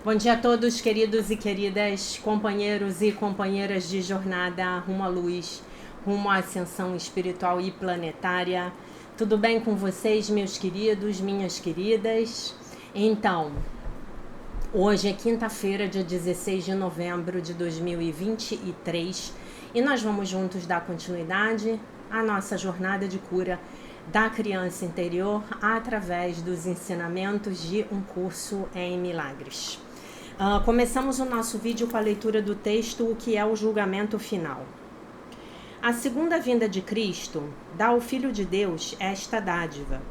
Bom dia a todos, queridos e queridas, companheiros e companheiras de jornada rumo à luz, rumo à ascensão espiritual e planetária. Tudo bem com vocês, meus queridos, minhas queridas? Então, hoje é quinta-feira, dia 16 de novembro de 2023, e nós vamos juntos dar continuidade à nossa jornada de cura da criança interior através dos ensinamentos de um curso em milagres. Começamos o nosso vídeo com a leitura do texto O que é o julgamento final. A segunda vinda de Cristo dá ao Filho de Deus esta dádiva: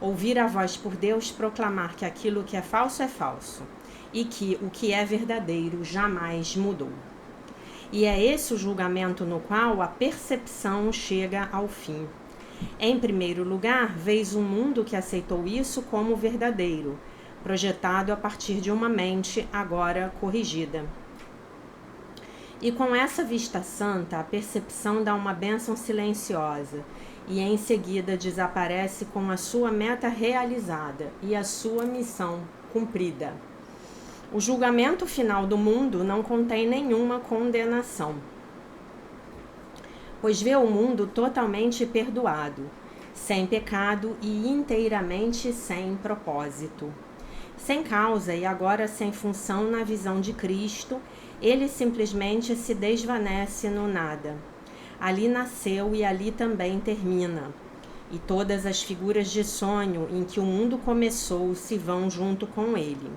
ouvir a voz por Deus proclamar que aquilo que é falso e que o que é verdadeiro jamais mudou. E é esse o julgamento no qual a percepção chega ao fim. Em primeiro lugar, vês um mundo que aceitou isso como verdadeiro, projetado a partir de uma mente agora corrigida. E com essa vista santa, a percepção dá uma bênção silenciosa e em seguida desaparece com a sua meta realizada e a sua missão cumprida. O julgamento final do mundo não contém nenhuma condenação, pois vê o mundo totalmente perdoado, sem pecado e inteiramente sem propósito. Sem causa e agora sem função na visão de Cristo, ele simplesmente se desvanece no nada. Ali nasceu e ali também termina. E todas as figuras de sonho em que o mundo começou se vão junto com ele.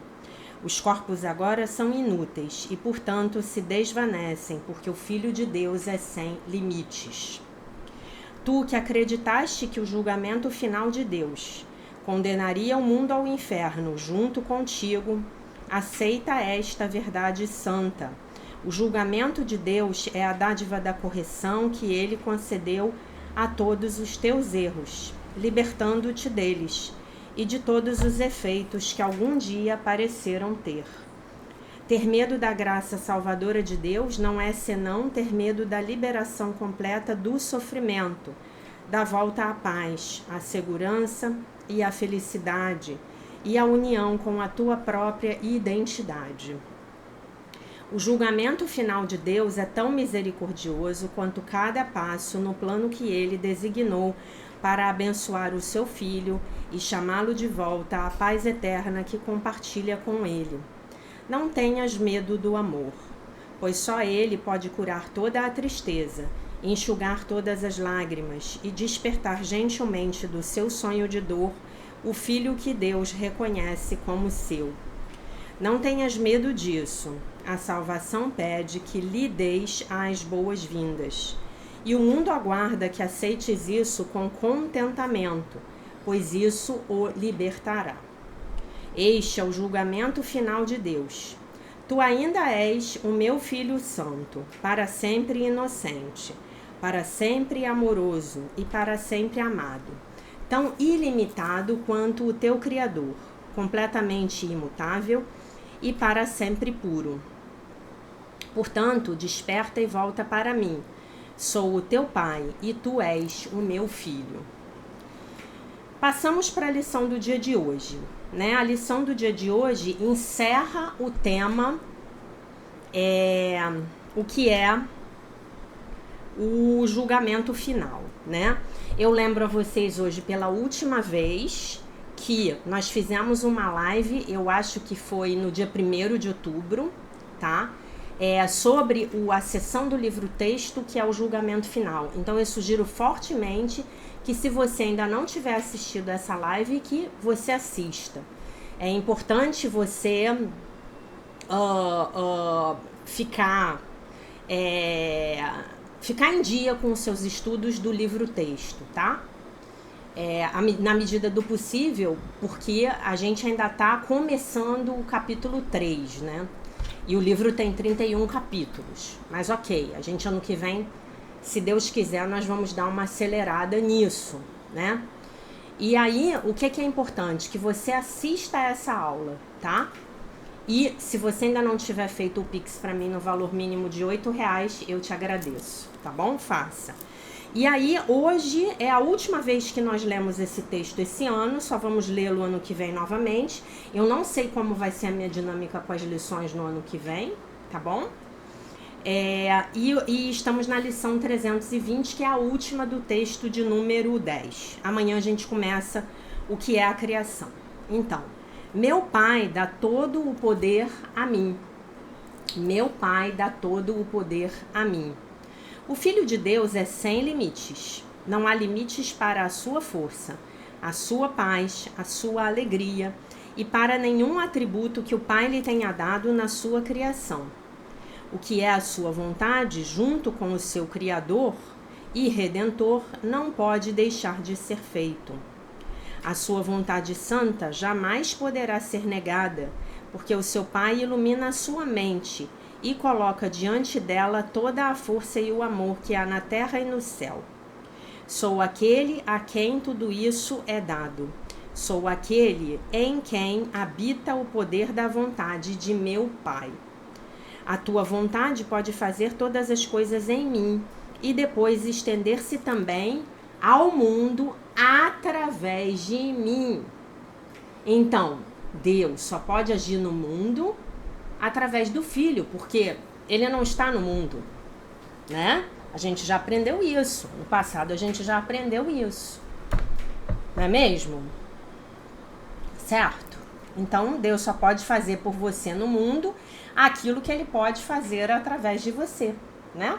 Os corpos agora são inúteis e, portanto, se desvanecem, porque o Filho de Deus é sem limites. Tu que acreditaste que o julgamento final de Deus condenaria o mundo ao inferno junto contigo, aceita esta verdade santa. O julgamento de Deus é a dádiva da correção que ele concedeu a todos os teus erros, libertando-te deles e de todos os efeitos que algum dia pareceram ter. Ter medo da graça salvadora de Deus não é senão ter medo da liberação completa do sofrimento, da volta à paz, à segurança e à felicidade e à união com a tua própria identidade. O julgamento final de Deus é tão misericordioso quanto cada passo no plano que ele designou para abençoar o seu filho e chamá-lo de volta à paz eterna que compartilha com ele. Não tenhas medo do amor, pois só ele pode curar toda a tristeza, enxugar todas as lágrimas e despertar gentilmente do seu sonho de dor o filho que Deus reconhece como seu. Não tenhas medo disso. A salvação pede que lhe deis as boas-vindas. E o mundo aguarda que aceites isso com contentamento, pois isso o libertará. Este é o julgamento final de Deus. Tu ainda és o meu Filho Santo, para sempre inocente, para sempre amoroso e para sempre amado, tão ilimitado quanto o teu Criador, completamente imutável e para sempre puro. Portanto, desperta e volta para mim. Sou o teu pai e tu és o meu filho. Passamos para a lição do dia de hoje, né? A lição do dia de hoje encerra o tema o que é o julgamento final, né? Eu lembro a vocês hoje pela última vez que nós fizemos uma live, eu acho que foi no dia 1º de outubro, tá? Sobre a sessão do livro-texto, que é o julgamento final. Então eu sugiro fortemente que, se você ainda não tiver assistido essa live, que você assista. É importante você ficar em dia com os seus estudos do livro-texto, tá? Na medida do possível, porque a gente ainda está começando o capítulo 3, né? E o livro tem 31 capítulos. Mas ok, a gente ano que vem, se Deus quiser, nós vamos dar uma acelerada nisso, né? E aí, o que é importante? Que você assista a essa aula, tá? E se você ainda não tiver feito o Pix para mim no valor mínimo de R$8, eu te agradeço, tá bom? Faça. E aí, hoje é a última vez que nós lemos esse texto esse ano, só vamos lê-lo ano que vem novamente. Eu não sei como vai ser a minha dinâmica com as lições no ano que vem, tá bom? E estamos na lição 320, que é a última do texto de número 10. Amanhã a gente começa o que é a criação. Então, meu Pai dá todo o poder a mim. Meu Pai dá todo o poder a mim. O Filho de Deus é sem limites. Não há limites para a sua força, a sua paz, a sua alegria e para nenhum atributo que o Pai lhe tenha dado na sua criação. O que é a sua vontade, junto com o seu Criador e Redentor, não pode deixar de ser feito. A sua vontade santa jamais poderá ser negada, porque o seu Pai ilumina a sua mente e coloca diante dela toda a força e o amor que há na terra e no céu. Sou aquele a quem tudo isso é dado. Sou aquele em quem habita o poder da vontade de meu Pai. A tua vontade pode fazer todas as coisas em mim e depois estender-se também ao mundo através de mim. Então, Deus só pode agir no mundo através do Filho, porque ele não está no mundo, né? A gente já aprendeu isso. No passado a gente já aprendeu isso. Não é mesmo? Certo? Então, Deus só pode fazer por você no mundo aquilo que ele pode fazer através de você, né?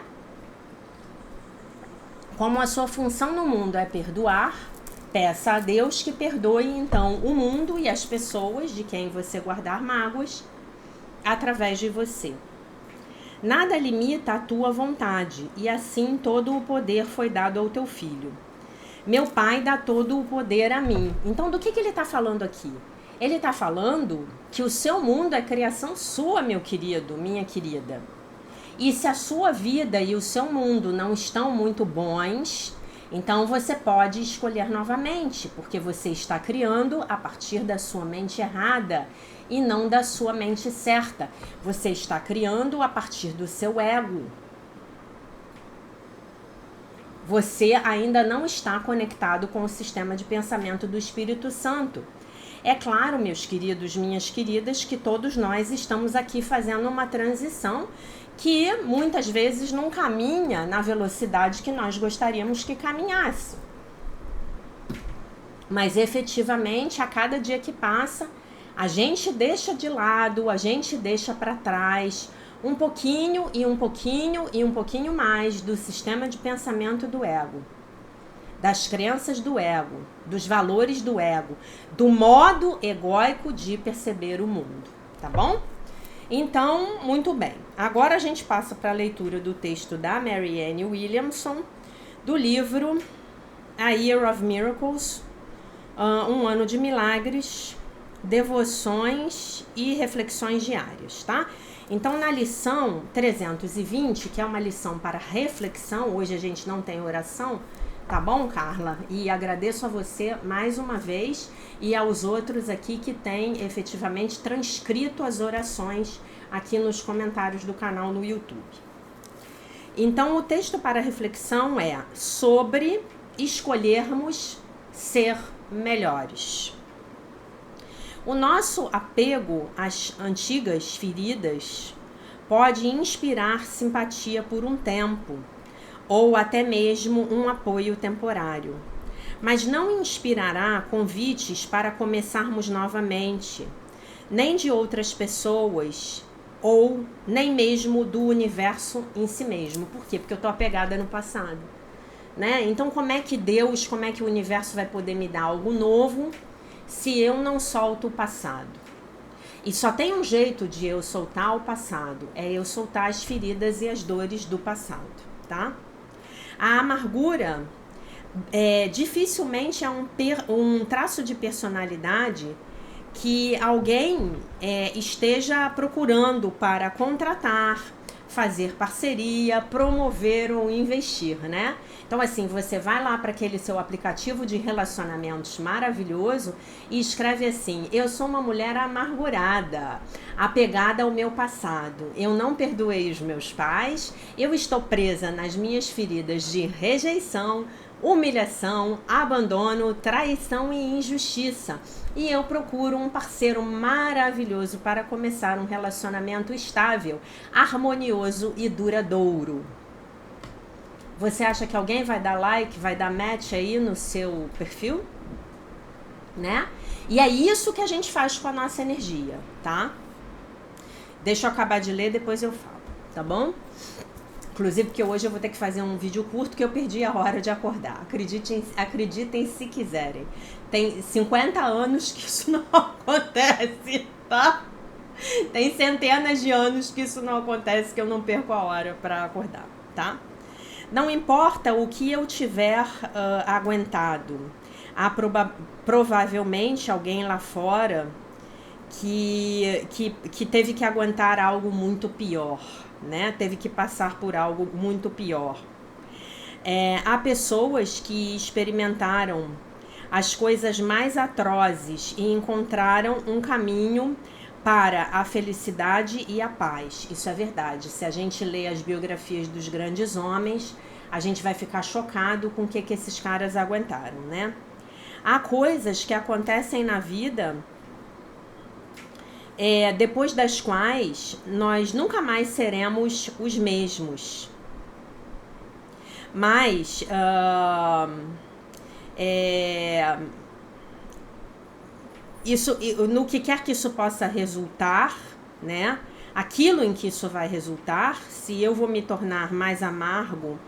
Como a sua função no mundo é perdoar, peça a Deus que perdoe então o mundo e as pessoas de quem você guardar mágoas através de você. Nada limita a tua vontade, e assim todo o poder foi dado ao teu filho. Meu Pai dá todo o poder a mim. Então, do que ele está falando aqui? Ele está falando que o seu mundo é criação sua, meu querido, minha querida. E se a sua vida e o seu mundo não estão muito bons, então você pode escolher novamente, porque você está criando a partir da sua mente errada e não da sua mente certa. Você está criando a partir do seu ego. Você ainda não está conectado com o sistema de pensamento do Espírito Santo. É claro, meus queridos, minhas queridas, que todos nós estamos aqui fazendo uma transição que muitas vezes não caminha na velocidade que nós gostaríamos que caminhasse. Mas efetivamente, a cada dia que passa, a gente deixa de lado, a gente deixa para trás um pouquinho e um pouquinho e um pouquinho mais do sistema de pensamento do ego, das crenças do ego, dos valores do ego, do modo egóico de perceber o mundo, tá bom? Então, muito bem. Agora a gente passa para a leitura do texto da Marianne Williamson, do livro A Year of Miracles, Um Ano de Milagres, Devoções e Reflexões Diárias, tá? Então, na lição 320, que é uma lição para reflexão, hoje a gente não tem oração, tá bom, Carla? E agradeço a você mais uma vez e aos outros aqui que têm efetivamente transcrito as orações aqui nos comentários do canal no YouTube. Então, o texto para reflexão é sobre escolhermos ser melhores. O nosso apego às antigas feridas pode inspirar simpatia por um tempo, ou até mesmo um apoio temporário, mas não inspirará convites para começarmos novamente, nem de outras pessoas, ou nem mesmo do universo em si mesmo. Por quê? Porque eu estou apegada no passado, né? Então, como é que Deus, como é que o universo vai poder me dar algo novo se eu não solto o passado? E só tem um jeito de eu soltar o passado, é eu soltar as feridas e as dores do passado, tá? A amargura dificilmente é um traço de personalidade que alguém esteja procurando para contratar, fazer parceria, promover ou investir, né? Então, assim, você vai lá para aquele seu aplicativo de relacionamentos maravilhoso e escreve assim: eu sou uma mulher amargurada, apegada ao meu passado, eu não perdoei os meus pais, eu estou presa nas minhas feridas de rejeição, humilhação, abandono, traição e injustiça. E eu procuro um parceiro maravilhoso para começar um relacionamento estável, harmonioso e duradouro. Você acha que alguém vai dar like, vai dar match aí no seu perfil? Né? E é isso que a gente faz com a nossa energia, tá? Deixa eu acabar de ler, depois eu falo, tá bom? Inclusive porque hoje eu vou ter que fazer um vídeo curto que eu perdi a hora de acordar. Acreditem se quiserem. Tem 50 anos que isso não acontece, tá? Tem centenas de anos que isso não acontece, que eu não perco a hora para acordar, tá? Não importa o que eu tiver aguentado. Há provavelmente alguém lá fora que teve que aguentar algo muito pior, né? Teve que passar por algo muito pior. Há pessoas que experimentaram as coisas mais atrozes e encontraram um caminho para a felicidade e a paz. Isso é verdade. Se a gente lê as biografias dos grandes homens, a gente vai ficar chocado com o que esses caras aguentaram, né? Há coisas que acontecem na vida depois das quais nós nunca mais seremos os mesmos. Mas isso, no que quer que isso possa resultar, né? Aquilo em que isso vai resultar, se eu vou me tornar mais amargo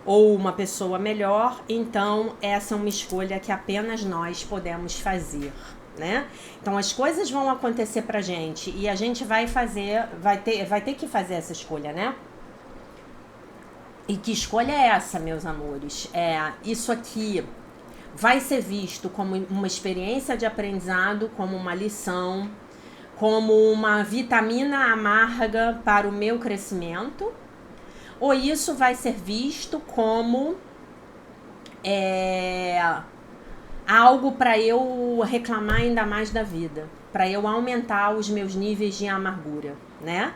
ou uma pessoa melhor, então essa é uma escolha que apenas nós podemos fazer, né? Então as coisas vão acontecer pra gente e a gente vai ter que fazer essa escolha, né? E que escolha é essa, meus amores? Isso aqui vai ser visto como uma experiência de aprendizado, como uma lição, como uma vitamina amarga para o meu crescimento, ou isso vai ser visto como algo para eu reclamar ainda mais da vida, para eu aumentar os meus níveis de amargura, né?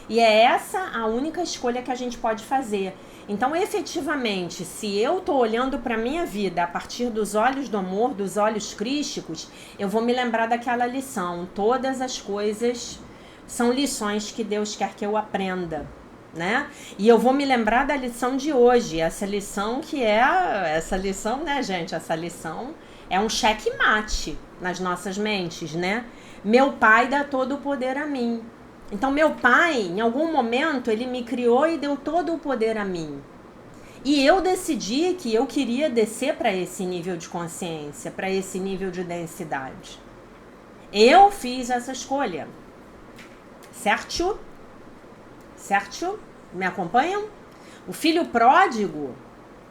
E é essa a única escolha que a gente pode fazer. Então, efetivamente, se eu tô olhando para minha vida a partir dos olhos do amor, dos olhos crísticos, eu vou me lembrar daquela lição. Todas as coisas são lições que Deus quer que eu aprenda, né? E eu vou me lembrar da lição de hoje, essa lição, né, gente? Essa lição é um checkmate nas nossas mentes, né? Meu pai dá todo o poder a mim. Então, meu pai, em algum momento, ele me criou e deu todo o poder a mim. E eu decidi que eu queria descer para esse nível de consciência, para esse nível de densidade. Eu fiz essa escolha. Certo? Certo? Me acompanham? O filho pródigo,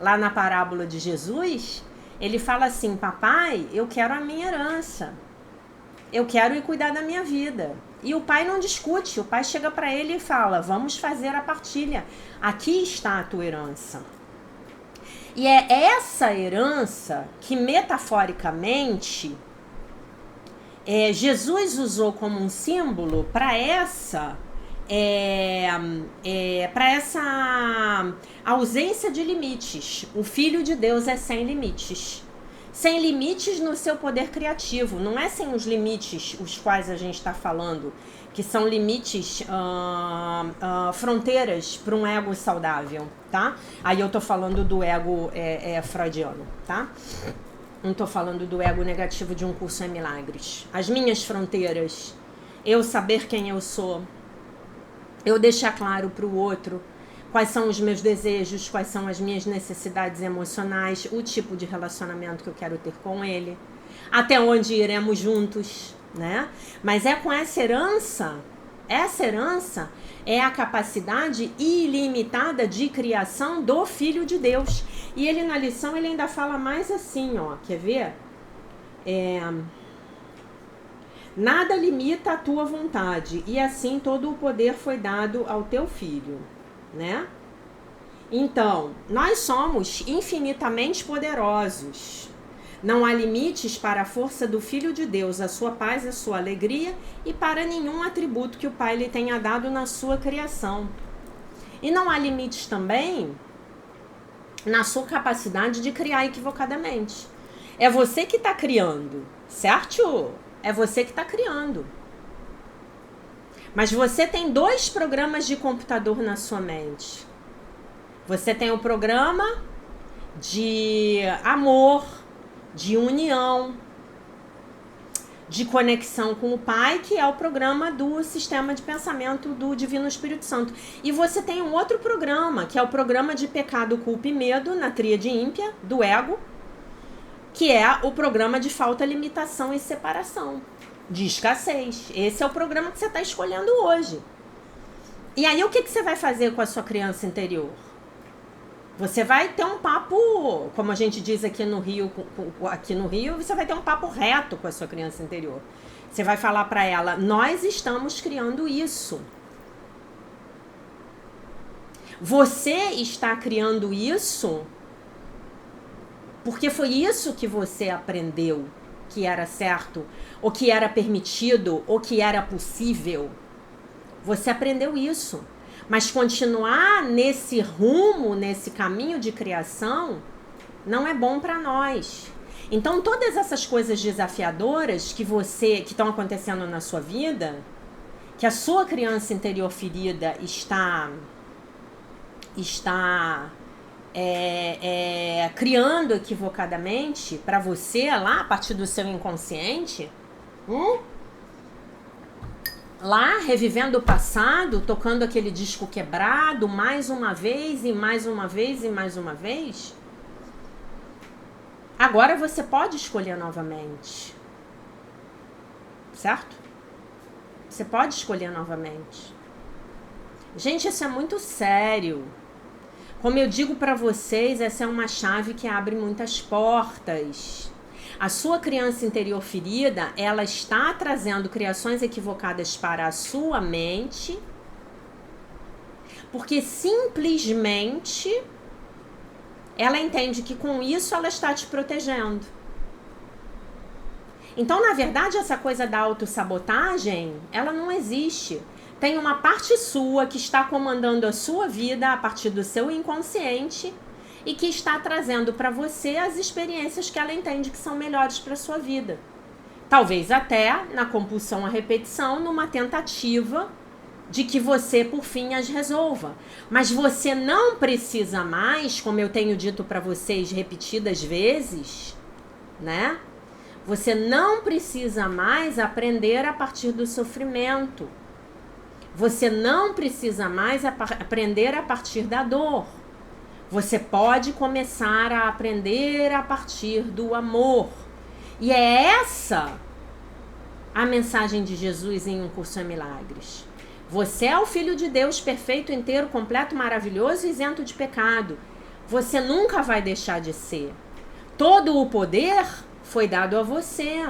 lá na parábola de Jesus, ele fala assim: papai, eu quero a minha herança. Eu quero ir cuidar da minha vida. E o pai não discute, o pai chega para ele e fala: vamos fazer a partilha. Aqui está a tua herança. E é essa herança que, metaforicamente, Jesus usou como um símbolo para essa ausência de limites. O Filho de Deus é sem limites. Sem limites no seu poder criativo. Não é sem os limites os quais a gente está falando, que são limites, fronteiras para um ego saudável, tá? Aí eu tô falando do ego freudiano, tá? Não tô falando do ego negativo de um curso em milagres. As minhas fronteiras, eu saber quem eu sou, eu deixar claro para o outro quais são os meus desejos, quais são as minhas necessidades emocionais, o tipo de relacionamento que eu quero ter com ele, até onde iremos juntos, né? Mas é com essa herança é a capacidade ilimitada de criação do Filho de Deus. E ele, na lição, ele ainda fala mais assim, ó, quer ver? Nada limita a tua vontade, e assim todo o poder foi dado ao teu filho. né? Então, nós somos infinitamente poderosos. Não há limites para a força do Filho de Deus, a sua paz, a sua alegria e para nenhum atributo que o Pai lhe tenha dado na sua criação. E não há limites também na sua capacidade de criar equivocadamente. É você que está criando, certo? É você que está criando. Mas você tem 2 programas de computador na sua mente. Você tem o programa de amor, de união, de conexão com o Pai, que é o programa do sistema de pensamento do Divino Espírito Santo. E você tem um outro programa, que é o programa de pecado, culpa e medo, na tríade ímpia, do ego, que é o programa de falta, limitação e separação, de escassez. Esse é o programa que você está escolhendo hoje. E aí, o que você vai fazer com a sua criança interior? Você vai ter um papo, como a gente diz aqui no Rio, você vai ter um papo reto com a sua criança interior. Você vai falar para ela, nós estamos criando isso. Você está criando isso porque foi isso que você aprendeu que era certo, ou que era permitido, ou que era possível. Você aprendeu isso. Mas continuar nesse rumo, nesse caminho de criação, não é bom para nós. Então, todas essas coisas desafiadoras que estão acontecendo na sua vida, que a sua criança interior ferida está criando equivocadamente para você lá, a partir do seu inconsciente, lá revivendo o passado, tocando aquele disco quebrado mais uma vez e mais uma vez e mais uma vez. Agora você pode escolher novamente, certo? Você pode escolher novamente. Gente, isso é muito sério. Como eu digo para vocês, essa é uma chave que abre muitas portas. A sua criança interior ferida, ela está trazendo criações equivocadas para a sua mente, porque simplesmente ela entende que com isso ela está te protegendo. Então, na verdade, essa coisa da autossabotagem, ela não existe. Tem uma parte sua que está comandando a sua vida a partir do seu inconsciente e que está trazendo para você as experiências que ela entende que são melhores para a sua vida. Talvez até na compulsão à repetição, numa tentativa de que você, por fim, as resolva. Mas você não precisa mais, como eu tenho dito para vocês repetidas vezes, né? Você não precisa mais aprender a partir do sofrimento. Você não precisa mais aprender a partir da dor. Você pode começar a aprender a partir do amor. E é essa a mensagem de Jesus em Um Curso em Milagres. Você é o Filho de Deus perfeito, inteiro, completo, maravilhoso e isento de pecado. Você nunca vai deixar de ser. Todo o poder foi dado a você.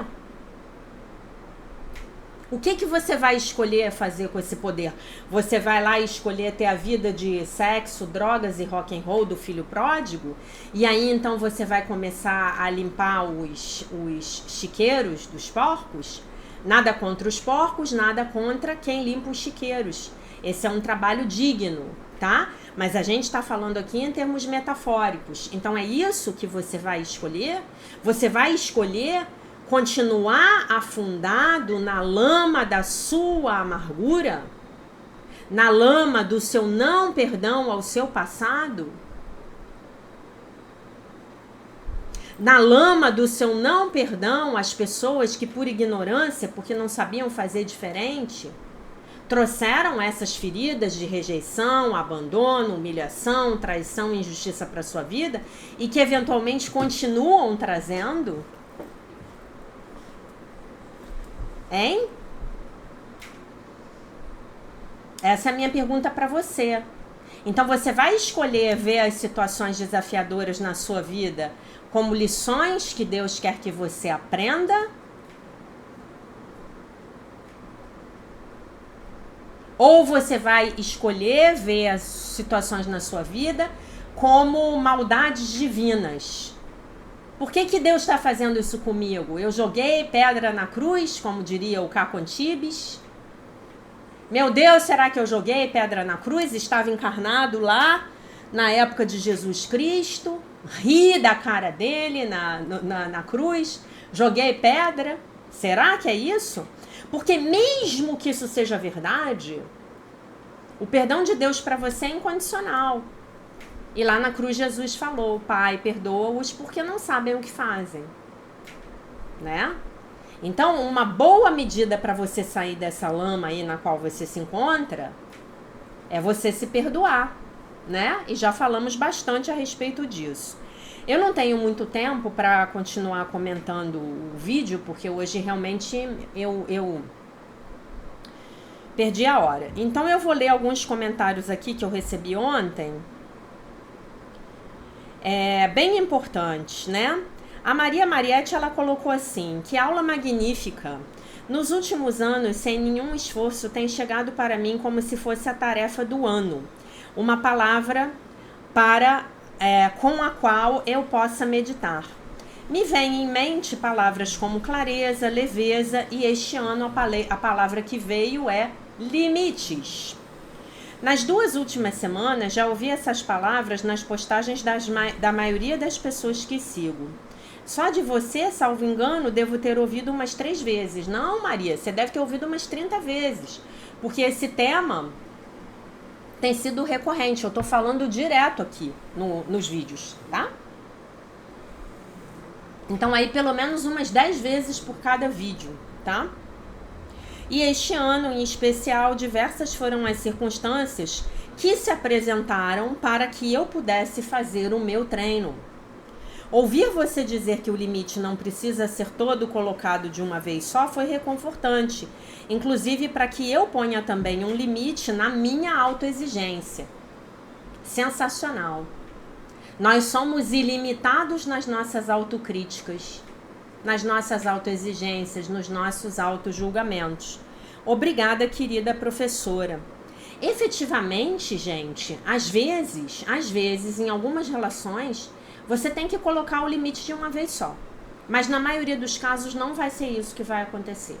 O que você vai escolher fazer com esse poder? Você vai lá escolher ter a vida de sexo, drogas e rock and roll do filho pródigo? E aí então você vai começar a limpar os chiqueiros dos porcos? Nada contra os porcos, nada contra quem limpa os chiqueiros. Esse é um trabalho digno, tá? Mas a gente está falando aqui em termos metafóricos. Então é isso que você vai escolher? Você vai escolher continuar afundado na lama da sua amargura? Na lama do seu não perdão ao seu passado? Na lama do seu não perdão às pessoas que por ignorância, porque não sabiam fazer diferente, trouxeram essas feridas de rejeição, abandono, humilhação, traição e injustiça para sua vida e que eventualmente continuam trazendo? Hein? Essa é a minha pergunta para você. Então você vai escolher ver as situações desafiadoras na sua vida como lições que Deus quer que você aprenda? Ou você vai escolher ver as situações na sua vida como maldades divinas. Por que Deus está fazendo isso comigo? Eu joguei pedra na cruz, como diria o Caco Antibes. Meu Deus, será que eu joguei pedra na cruz? Estava encarnado lá na época de Jesus Cristo. Ri da cara dele na cruz. Joguei pedra. Será que é isso? Porque mesmo que isso seja verdade, o perdão de Deus para você é incondicional. E lá na cruz Jesus falou: Pai, perdoa-os porque não sabem o que fazem. Né? Então, uma boa medida para você sair dessa lama aí na qual você se encontra é você se perdoar, né? E já falamos bastante a respeito disso. Eu não tenho muito tempo para continuar comentando o vídeo, porque hoje realmente eu perdi a hora. Então eu vou ler alguns comentários aqui que eu recebi ontem. Bem importantes, né? A Maria Mariette, ela colocou assim: que aula magnífica. Nos últimos anos, sem nenhum esforço, tem chegado para mim como se fosse a tarefa do ano. Uma palavra com a qual eu possa meditar. Me vem em mente palavras como clareza, leveza, e este ano a palavra que veio é limites. Nas 2 últimas semanas, já ouvi essas palavras nas postagens da maioria das pessoas que sigo. Só de você, salvo engano, devo ter ouvido umas 3 vezes. Não, Maria, você deve ter ouvido umas 30 vezes. Porque esse tema tem sido recorrente. Eu tô falando direto aqui nos vídeos, tá? Então aí pelo menos umas 10 vezes por cada vídeo, tá? E este ano, em especial, diversas foram as circunstâncias que se apresentaram para que eu pudesse fazer o meu treino. Ouvir você dizer que o limite não precisa ser todo colocado de uma vez só foi reconfortante, inclusive para que eu ponha também um limite na minha autoexigência. Sensacional. Nós somos ilimitados nas nossas autocríticas, nas nossas autoexigências, nos nossos autojulgamentos. Obrigada, querida professora. Efetivamente, gente, às vezes, em algumas relações, você tem que colocar o limite de uma vez só. Mas na maioria dos casos não vai ser isso que vai acontecer.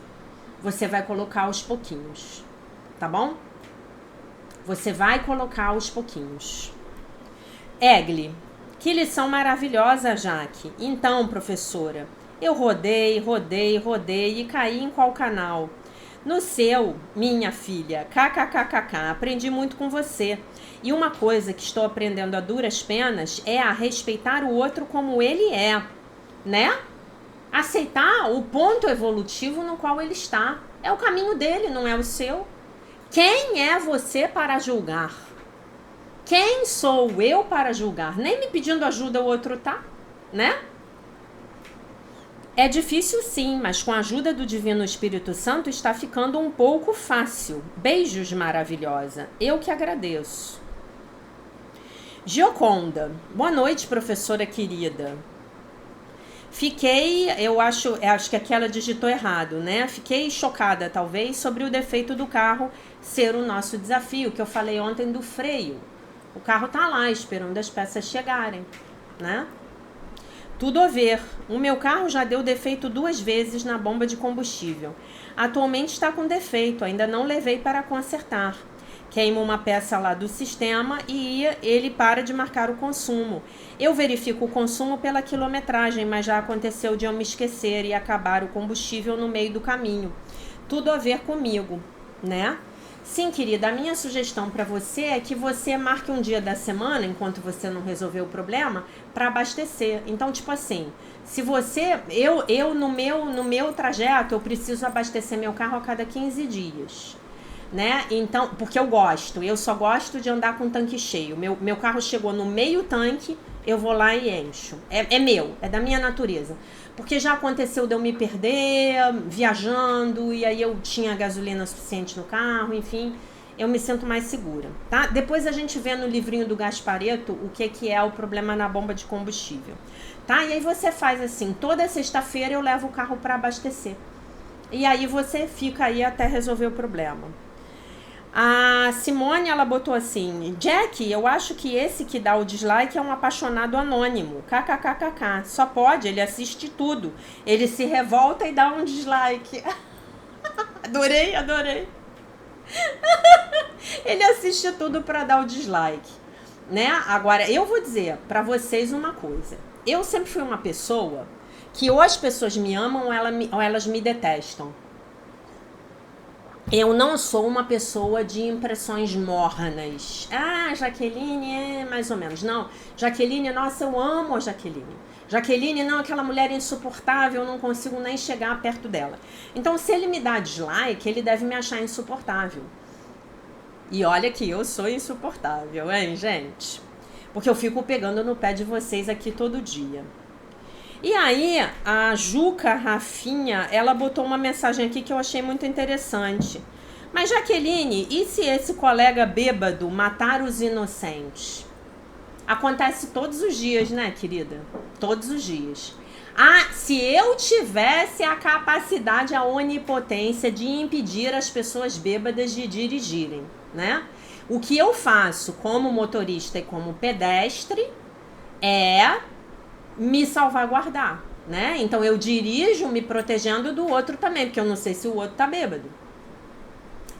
Você vai colocar aos pouquinhos, tá bom? Você vai colocar aos pouquinhos. Egli, que lição maravilhosa, Jaque. Então, professora, eu rodei e caí em qual canal? No seu, minha filha, kkkk, aprendi muito com você. E uma coisa que estou aprendendo a duras penas é a respeitar o outro como ele é, né? Aceitar o ponto evolutivo no qual ele está. É o caminho dele, não é o seu. Quem é você para julgar? Quem sou eu para julgar? Nem me pedindo ajuda o outro tá, né? É difícil sim, mas com a ajuda do Divino Espírito Santo está ficando um pouco fácil. Beijos, maravilhosa. Eu que agradeço. Gioconda. Boa noite, professora querida. Fiquei, acho que aqui ela digitou errado, né? Fiquei chocada, talvez, sobre o defeito do carro ser o nosso desafio, que eu falei ontem do freio. O carro tá lá esperando as peças chegarem, né? Tudo a ver. O meu carro já deu defeito 2 vezes na bomba de combustível. Atualmente está com defeito, ainda não levei para consertar. Queimo uma peça lá do sistema e ele para de marcar o consumo. Eu verifico o consumo pela quilometragem, mas já aconteceu de eu me esquecer e acabar o combustível no meio do caminho. Tudo a ver comigo, né? Sim, querida, a minha sugestão para você é que você marque um dia da semana, enquanto você não resolver o problema, para abastecer. Então, tipo assim, se você... Eu no meu trajeto, eu preciso abastecer meu carro a cada 15 dias. Né? Então, porque eu só gosto de andar com o tanque cheio. Meu carro chegou no meio tanque, eu vou lá e encho. É da minha natureza. Porque já aconteceu de eu me perder viajando e aí eu tinha gasolina suficiente no carro, enfim, eu me sinto mais segura, tá? Depois a gente vê no livrinho do Gasparetto o que é o problema na bomba de combustível, tá? E aí você faz assim, toda sexta-feira eu levo o carro para abastecer. E aí você fica aí até resolver o problema. A Simone, ela botou assim: Jack, eu acho que esse que dá o dislike é um apaixonado anônimo. KKKKK. Só pode, ele assiste tudo. Ele se revolta e dá um dislike. Adorei, adorei. Ele assiste tudo pra dar o dislike, né? Agora, eu vou dizer pra vocês uma coisa. Eu sempre fui uma pessoa que ou as pessoas me amam ou elas me detestam. Eu não sou uma pessoa de impressões mornas. Ah, Jaqueline é mais ou menos. Não, Jaqueline, nossa, eu amo a Jaqueline. Jaqueline, não, aquela mulher insuportável, eu não consigo nem chegar perto dela. Então, se ele me dá dislike, ele deve me achar insuportável. E olha que eu sou insuportável, hein, gente? Porque eu fico pegando no pé de vocês aqui todo dia. E aí, a Juca Rafinha, ela botou uma mensagem aqui que eu achei muito interessante. Mas, Jaqueline, e se esse colega bêbado matar os inocentes? Acontece todos os dias, né, querida? Todos os dias. Ah, se eu tivesse a capacidade, a onipotência de impedir as pessoas bêbadas de dirigirem, né? O que eu faço como motorista e como pedestre é me salvaguardar, né? Então eu dirijo me protegendo do outro também, porque eu não sei se o outro tá bêbado.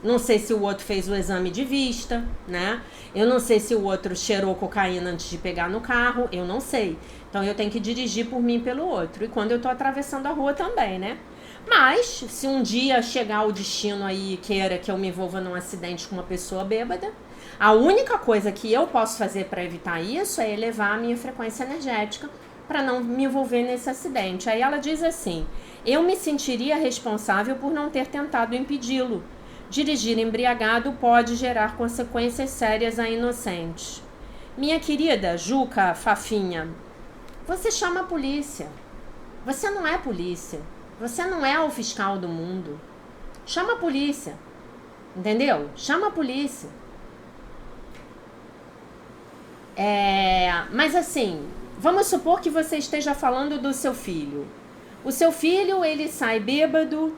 Não sei se o outro fez o exame de vista, né? Eu não sei se o outro cheirou cocaína antes de pegar no carro, eu não sei. Então eu tenho que dirigir por mim e pelo outro. E quando eu tô atravessando a rua também, né? Mas, se um dia chegar o destino aí e queira que eu me envolva num acidente com uma pessoa bêbada, a única coisa que eu posso fazer para evitar isso é elevar a minha frequência energética para não me envolver nesse acidente. Aí ela diz assim: eu me sentiria responsável por não ter tentado impedi-lo. Dirigir embriagado pode gerar consequências sérias a inocentes. Minha querida Juca Fafinha, você chama a polícia. Você não é polícia. Você não é o fiscal do mundo. Chama a polícia. Entendeu? Chama a polícia. Mas assim, vamos supor que você esteja falando do seu filho. O seu filho, ele sai bêbado.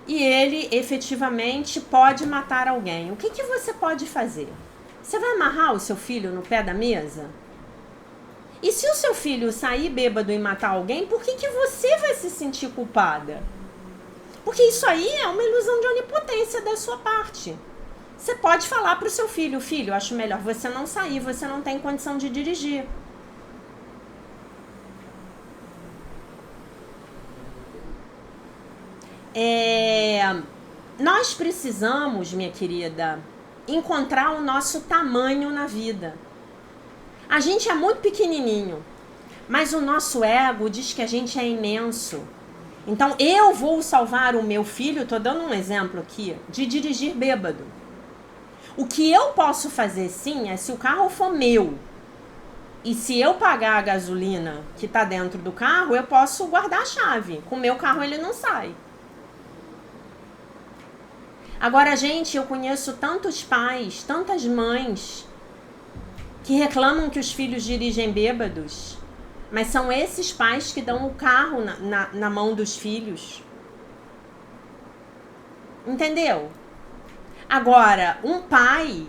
E ele efetivamente pode matar alguém. O que você pode fazer? Você vai amarrar o seu filho no pé da mesa? E se o seu filho sair bêbado e matar alguém, por que você vai se sentir culpada? Porque isso aí é uma ilusão de onipotência da sua parte. Você pode falar para o seu filho: filho, acho melhor você não sair, você não tem condição de dirigir. Nós precisamos, minha querida, encontrar o nosso tamanho na vida. A gente é muito pequenininho, mas o nosso ego diz que a gente é imenso. Então eu vou salvar o meu filho, tô dando um exemplo aqui, de dirigir bêbado. O que eu posso fazer sim é se o carro for meu e se eu pagar a gasolina que tá dentro do carro, eu posso guardar a chave. Com o meu carro ele não sai. Agora, gente, eu conheço tantos pais, tantas mães que reclamam que os filhos dirigem bêbados, mas são esses pais que dão o carro na mão dos filhos. Entendeu? Agora, um pai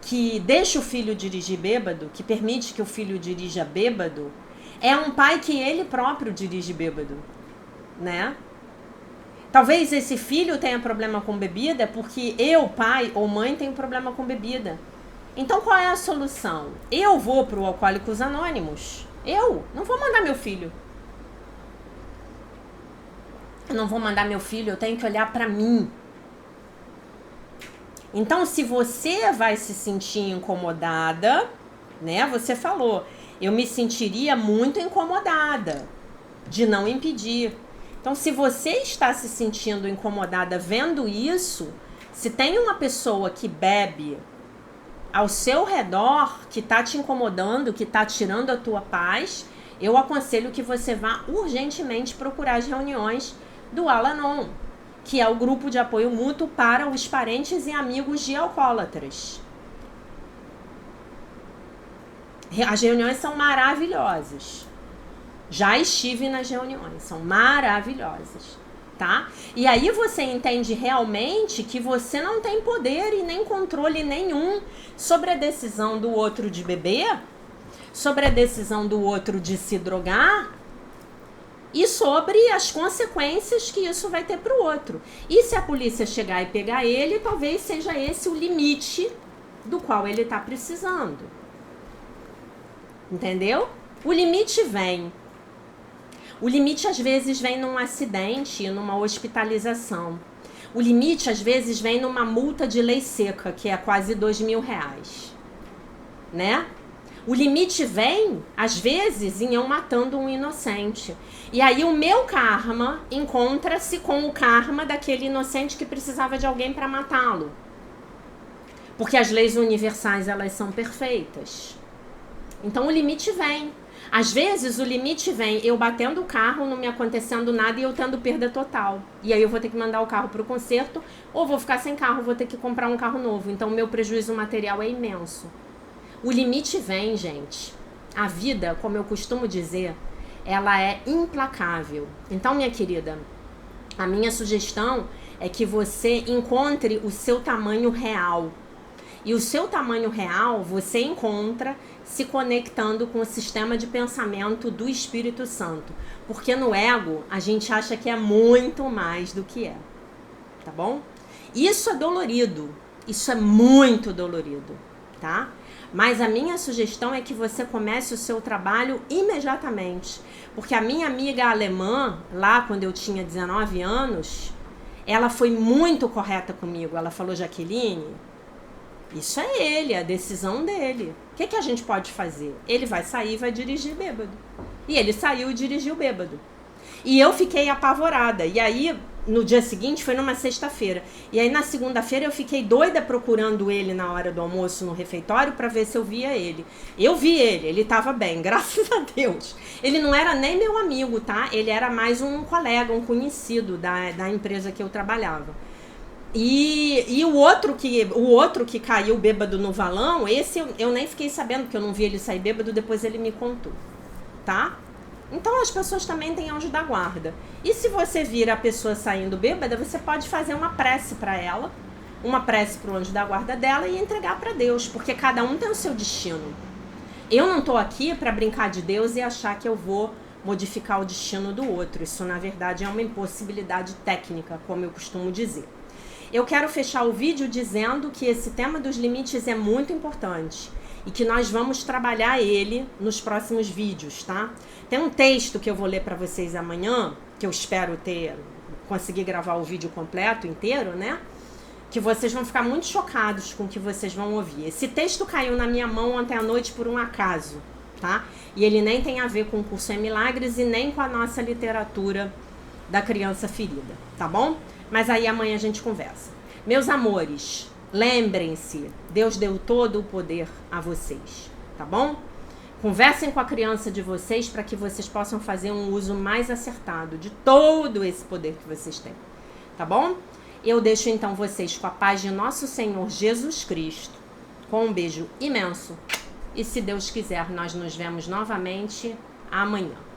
que deixa o filho dirigir bêbado, que permite que o filho dirija bêbado, é um pai que ele próprio dirige bêbado, né? Talvez esse filho tenha problema com bebida porque eu, pai ou mãe, tenho problema com bebida. Então qual é a solução? Eu vou para o Alcoólicos Anônimos. Eu não vou mandar meu filho. Eu não vou mandar meu filho, eu tenho que olhar para mim. Então, se você vai se sentir incomodada, né? Você falou, eu me sentiria muito incomodada de não impedir. Então, se você está se sentindo incomodada vendo isso, se tem uma pessoa que bebe ao seu redor, que está te incomodando, que está tirando a tua paz, eu aconselho que você vá urgentemente procurar as reuniões do Al-Anon, que é o grupo de apoio mútuo para os parentes e amigos de alcoólatras. As reuniões são maravilhosas. Já estive nas reuniões, são maravilhosas. tá? E aí você entende realmente que você não tem poder e nem controle nenhum sobre a decisão do outro de beber, sobre a decisão do outro de se drogar e sobre as consequências que isso vai ter pro outro. E se a polícia chegar e pegar ele, talvez seja esse o limite do qual ele tá precisando. Entendeu? O limite vem. O limite às vezes vem num acidente, numa hospitalização. O limite às vezes vem numa multa de lei seca, que é quase R$2.000, né? O limite vem, às vezes, em eu matando um inocente. E aí o meu karma encontra-se com o karma daquele inocente que precisava de alguém para matá-lo. Porque as leis universais, elas são perfeitas. Então o limite vem. Às vezes o limite vem eu batendo o carro, não me acontecendo nada e eu tendo perda total. E aí eu vou ter que mandar o carro para o conserto ou vou ficar sem carro, vou ter que comprar um carro novo. Então o meu prejuízo material é imenso. O limite vem, gente. A vida, como eu costumo dizer, ela é implacável. Então, minha querida, a minha sugestão é que você encontre o seu tamanho real. E o seu tamanho real você encontra se conectando com o sistema de pensamento do Espírito Santo. Porque no ego, a gente acha que é muito mais do que é. Tá bom? Isso é dolorido. Isso é muito dolorido, tá? Mas a minha sugestão é que você comece o seu trabalho imediatamente. Porque a minha amiga alemã, lá quando eu tinha 19 anos, ela foi muito correta comigo. Ela falou, Jaqueline, isso é ele, a decisão dele. O que a gente pode fazer? Ele vai sair e vai dirigir bêbado. E ele saiu e dirigiu bêbado. E eu fiquei apavorada. E aí, no dia seguinte, foi numa sexta-feira. E aí, na segunda-feira, eu fiquei doida procurando ele na hora do almoço no refeitório para ver se eu via ele. Eu vi ele estava bem, graças a Deus. Ele não era nem meu amigo, tá? Ele era mais um colega, um conhecido da empresa que eu trabalhava. E o outro que caiu bêbado no valão, esse eu nem fiquei sabendo, porque eu não vi ele sair bêbado, depois ele me contou, tá? Então as pessoas também têm anjo da guarda. E se você vir a pessoa saindo bêbada, você pode fazer uma prece para ela, uma prece para o anjo da guarda dela e entregar para Deus, porque cada um tem o seu destino. Eu não tô aqui para brincar de Deus e achar que eu vou modificar o destino do outro. Isso, na verdade, é uma impossibilidade técnica, como eu costumo dizer. Eu quero fechar o vídeo dizendo que esse tema dos limites é muito importante e que nós vamos trabalhar ele nos próximos vídeos, tá? Tem um texto que eu vou ler para vocês amanhã, que eu espero conseguir gravar o vídeo completo, inteiro, né? Que vocês vão ficar muito chocados com o que vocês vão ouvir. Esse texto caiu na minha mão ontem à noite por um acaso, tá? E ele nem tem a ver com o curso em Milagres e nem com a nossa literatura da criança ferida, tá bom? Mas aí amanhã a gente conversa. Meus amores, lembrem-se, Deus deu todo o poder a vocês, tá bom? Conversem com a criança de vocês para que vocês possam fazer um uso mais acertado de todo esse poder que vocês têm, tá bom? Eu deixo então vocês com a paz de nosso Senhor Jesus Cristo, com um beijo imenso. E se Deus quiser, nós nos vemos novamente amanhã.